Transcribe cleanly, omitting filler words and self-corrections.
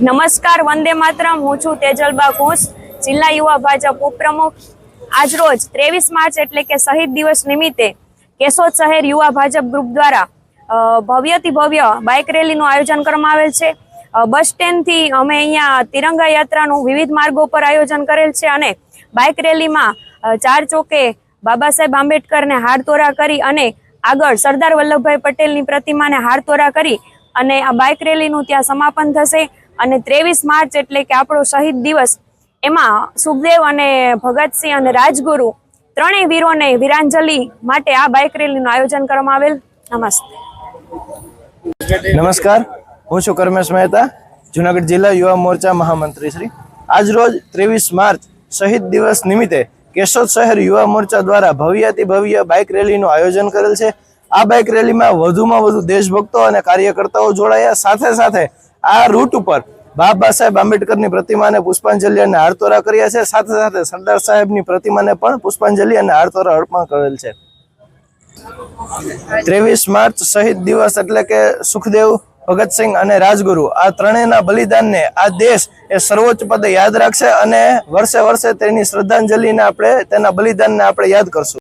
નમસ્કાર, વંદે માતરમ। હું છું તેજલબા ઘોષ, જિલ્લા યુવા ભાજપ ઉપપ્રમુખ। આજરોજ 23 માર્ચ એટલે કે શહીદ દિવસ નિમિત્તે કેશોદ શહેર યુવા ભાજપ ગ્રુપ દ્વારા ભવ્યથી ભવ્ય બાઇક રેલીનું આયોજન કરવામાં આવેલ છે। બસ સ્ટેન્ડથી અમે અહીંયા તિરંગા યાત્રાનું વિવિધ માર્ગો પર આયોજન કરેલ છે અને બાઇક રેલીમાં 4 ચોકે બાબા સાહેબ આંબેડકરને હારતોરા કરી અને આગળ સરદાર વલ્લભભાઈ પટેલની પ્રતિમાને હારતોરા કરી અને આ બાઇક રેલીનું ત્યાં સમાપન થશે। અને 23 માર્ચ એટલે કે આપણો શહીદ દિવસ, એમાં સુખદેવ અને ભગતસિંહ અને રાજગુરુ ત્રણેય વીરોને વીરાંજલિ માટે આ બાઇક રેલીનું આયોજન કરવામાં આવેલ। નમસ્કાર, હું છું કર્મેશ મહેતા, જૂનાગઢ જિલ્લા યુવા મોરચા મહામંત્રી શ્રી। આજ રોજ 23 માર્ચ શહીદ દિવસ નિમિત્તે કેશોદ શહેર યુવા મોરચા દ્વારા ભવ્યથી ભવ્ય બાઇક રેલીનું આયોજન કરેલ છે। આ બાઇક રેલીમાં વધુમાં વધુ દેશભક્તો અને કાર્યકર્તાઓ જોડાયા। સાથે સાથે આ રૂટ ઉપર બાબા સાહેબ આંબેડકરની પ્રતિમાને પુષ્પાંજલિ અને હારતોરા કર્યા છે। સાથે સાથે સરદાર સાહેબની પ્રતિમાને પણ પુષ્પાંજલિ અને હારતોરા અર્પણ કરેલ છે। 23 માર્ચ શહીદ દિવસ એટલે કે સુખદેવ, ભગતસિંહ અને રાજગુરુ આ ત્રણેયના બલિદાનને આ દેશ એ સર્વોચ્ચ પદે યાદ રાખશે અને વર્ષે વર્ષે તેની શ્રદ્ધાંજલિને આપણે, તેના બલિદાનને આપણે યાદ કરશું।